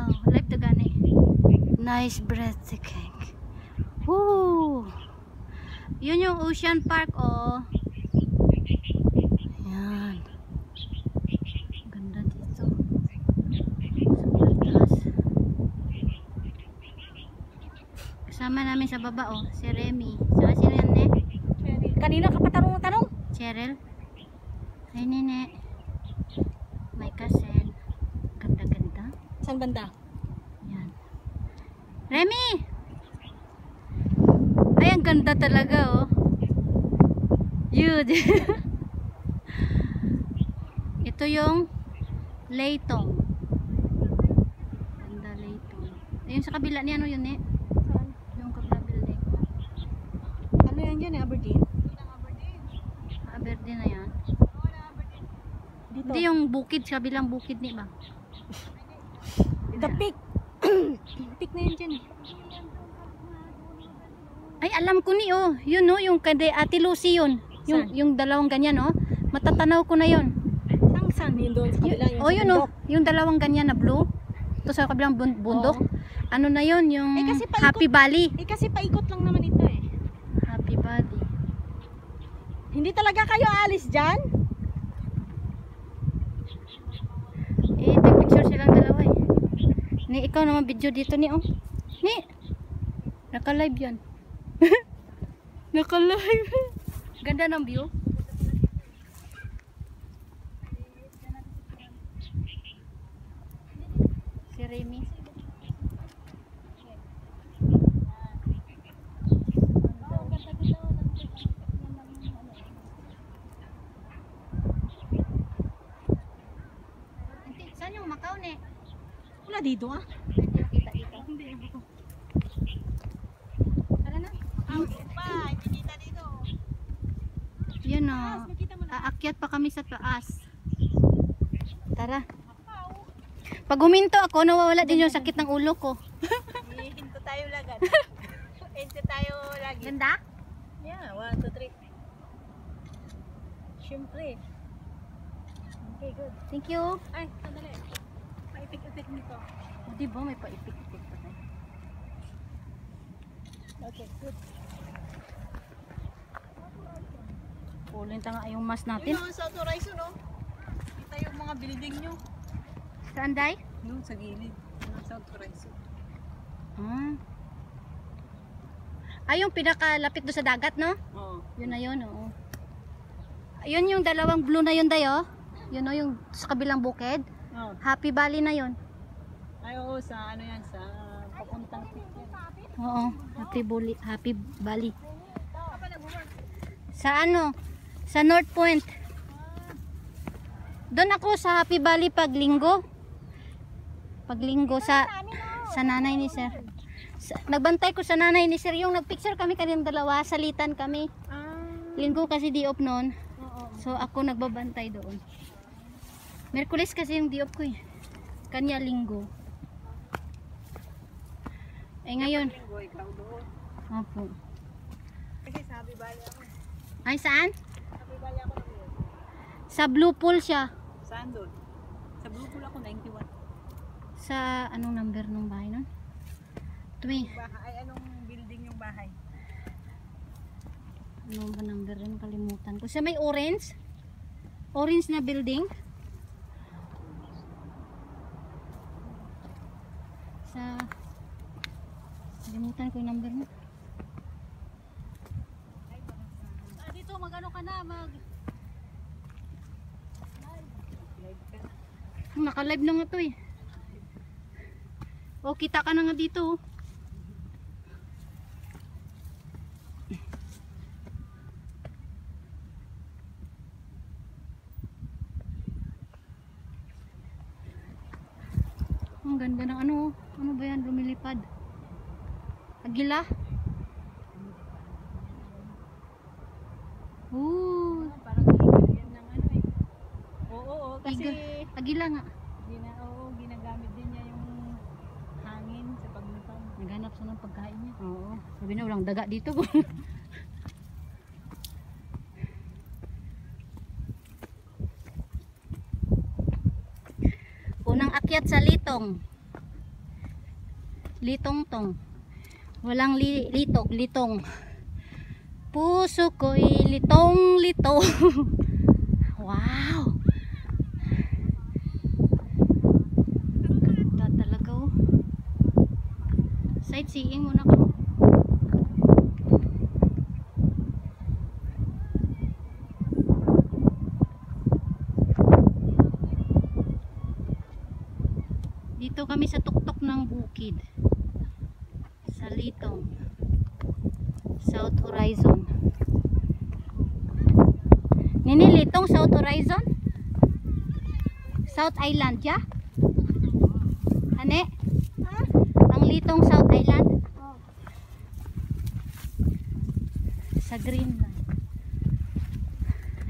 Wow, live to gani. Nice breathtaking. Woo! Yun yung Ocean Park, oh. Yan. Ganda dito. Super taas. Kasama namin sa baba, oh. Si Remy. Saka sino yan, ne? Cheryl. Kanina ka pa tanong-tanong. Cheryl. Ay, nene. May kasen. Ganda-ganda. Saan banda? Yan. Remy! Ay, ang ganda talaga, oh. Yun. Ito yung Laytong. Ganda, Laytong. Ayun sa kabila niya, ano yun, eh? Saan? Yung kabila building. Ano yan dyan, Aberdeen? Aberdeen na yan. Dito. Hindi yung bukid, sa kabilang bukid ni ba? The peak. Peak na yan dyan. Ay, alam ko ni, oh. Yun, oh, yung kade Ate Lucy yun. Yung dalawang ganyan, oh. Matatanaw ko na yun. Saan? Yun doon sa kabila. Oh, yun, oh. Yung dalawang ganyan na blue. Ito sa kabilang bundok. Oo. Ano na yun? Yung kasi paikot, Happy Valley. kasi paikot lang naman ito eh. Happy Valley. Hindi talaga kayo alis dyan? Eh, tag-picture silang dalawa eh. Ni, ikaw naman video dito ni, oh. Ni, naka-live yan. Naka-live. Ganda ng view. Si Remy. Saan yung Macau, ne? Wala dito ah. Hindi makita dito. Hindi ako. Tara na. Pa, hindi kita dito. Yan o. Aakyat pa kami sa taas. Tara. Pag huminto ako, nawawala din yung sakit ng ulo ko. Hinto tayo lagad. Hinto tayo lagi. Ganda? Yeah, 1, 2, 3. Siyempre. Okay, good. Thank you. Ay, sandali. Paipik-ipik nito. O, diba may paipik-ipik pa tayo. Okay, good. Pulin nga yung mask natin. Yun, sa Horizon, no? Kita yung mga building nyo. Saan, Day? Doon sa gilid. Yung South Horizon. Ah. Ay, yung pinakalapit doon sa dagat, no? Oo. Yun na yun, oo. Ayun yung dalawang blue na yun, Day, oh. Yun o, yung sa kabilang bukid. Oh. Happy Valley na yun. Ay, oo, sa ano yan, sa papuntang peak yan. Oo, Happy Valley. Sa ano? Sa North Point. Doon ako sa Happy Valley paglinggo. Paglinggo sa nanay ni Sir. Nagbantay ko sa nanay ni Sir. Yung nagpicture kami kanilang dalawa, salitan kami. Linggo kasi di off noon. So ako nagbabantay doon. Merkulis kasi yung di off ko eh. Kanya linggo. Eh ngayon. Linggo, ikaw doon. Opo. Kasi sa Happy Valley ako. Ay saan? Happy Valley ako na yun. Sa Blue Pool siya. Saan doon? Sa Blue Pool ako, 91. Sa anong number ng bahay nun? Bahay, anong building yung bahay? Ano ba number rin? Kalimutan ko. Sa may orange? Orange na building? Sa... Kalimutan ko yung number mo. Dito, magano ka na, Naka-live na nga to eh. Oh, kita ka na nga dito oh. Ang ganda ng ano, ano ba yan, lumilipad? Agila? Ooh, parang igal yan ng ano eh. Oo, kasi agila nga. ginagamit din niya yung hangin sa paglutang. Naghanap siya ng pagkain niya. Oo. Sabi na walang daga dito. Unang akyat sa Litong. Litong tong. Walang litog, litong. Puso ko'y litong-litong. Wow! Ganda talaga oh. Sightseeing muna ko. Dito kami sa tuktok ng bukid. Sa Litong. South Horizon. Nini Litong South Horizon? South Island ya? Ane? Ang Litong South Island? Sa Greenland.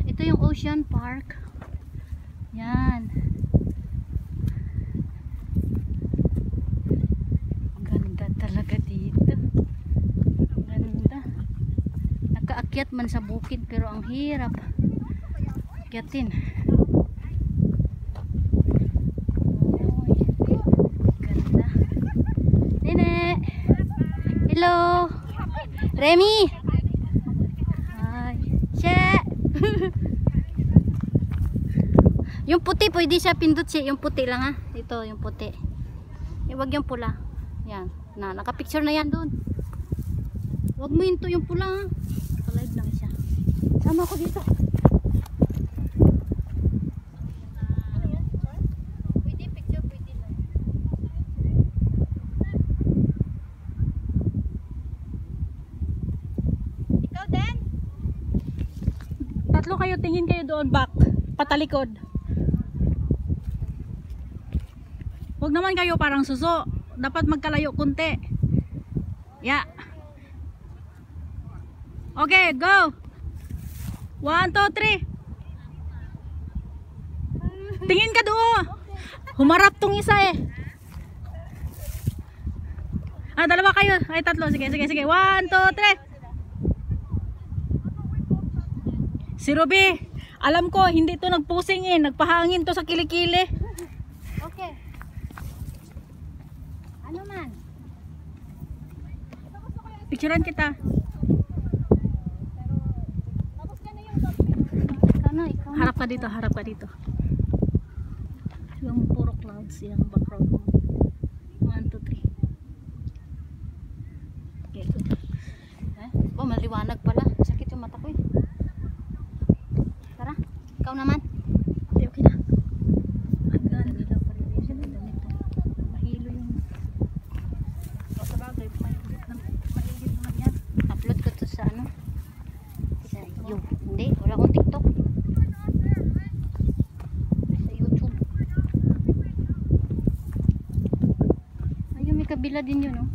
Ito yung Ocean Park. Yan. Ganda talaga dito. Ganda. Nakaakyat man sa bukid pero ang hirap. Akyatin. Oy, ganda. Nene. Hello. Remy. Hi. Che. Yung puti pwede siya pindot siya. Yung puti lang ha. Ito yung puti. Huwag yung pula. Yan. Nakapicture na yan doon. Huwag mo into yung pula ha. Live lang siya. Sama ko dito. Pwede picture, pwede lang. Ikaw din? Tatlo kayo, tingin kayo doon back. Patalikod. Huwag naman kayo parang suso. Dapat magkalayo kunti. Yeah. Okay, go. 1, 2, 3. Tingin ka doon. Humarap tong isa eh. Ah, dalawa kayo. Ay, tatlo. Sige, sige, sige. 1, 2, 3. Si Ruby, alam ko, hindi to nagpusing eh. Nagpahangin to sa kilikili. Okay. Ano man? Picturean kita. Ikaw na. Harap ka dito, harap ka dito. Yung puro clouds yung background mo. 1, 2, 3. Okay, good. Oh, maliwanag pala. Sakit yung mata ko eh. Tara, ikaw naman. Okay, okay na. Ang ganda pa rin siya. Mahilo yung... O sa bagay, maigit naman yan. Upload ko to sa ano? Sa YouTube. Hindi, wala akong TikTok. Sa YouTube. Ayun, may kabila din yun, oh.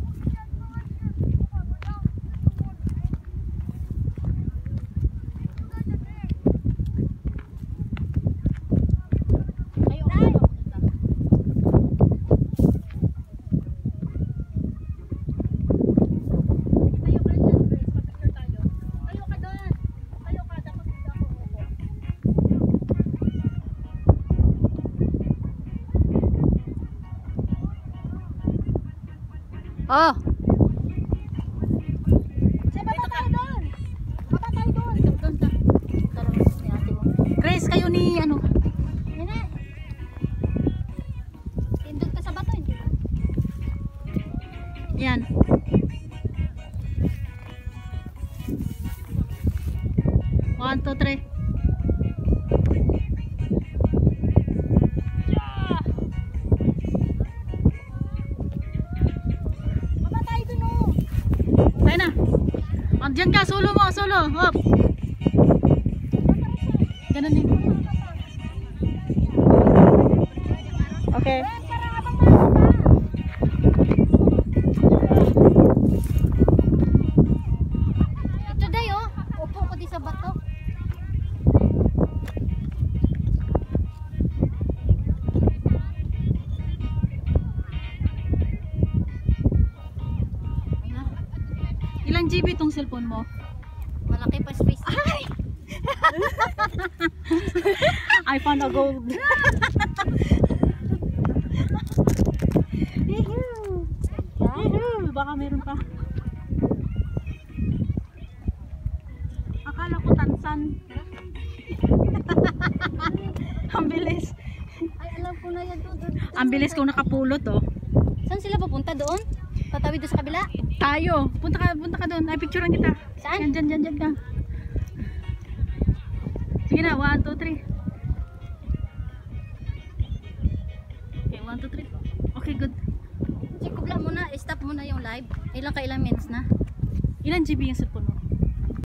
Oh! Grace, kayo ni ano? Yan na. Tindog ka sa bato, hindi ba? Yan. One, two, three. Tayo na. Diyan ka, solo mo, solo. Hop. Ganun din. Okay. Ito day, oh. Upo ko di sa bato. Ilang GB tong cellphone mo? Malaki pa space. Ay! I found a gold. Ganda. baka meron pa. Akala ko tansan. Ang bilis. Ay, alam ko na yan doon. Ang bilis kong nakapulot oh. Saan sila papunta doon? Tatawid doon sa kabila? Tayo. Punta ka doon. Ay, picturean kita. Saan? Yan ka. Sige na, 1, 2, 3. Okay, 1, 2, 3. Okay, good. Check ko lang muna. Stop muna yung live. Ilang minutes na? Ilan GB yung cellphone mo?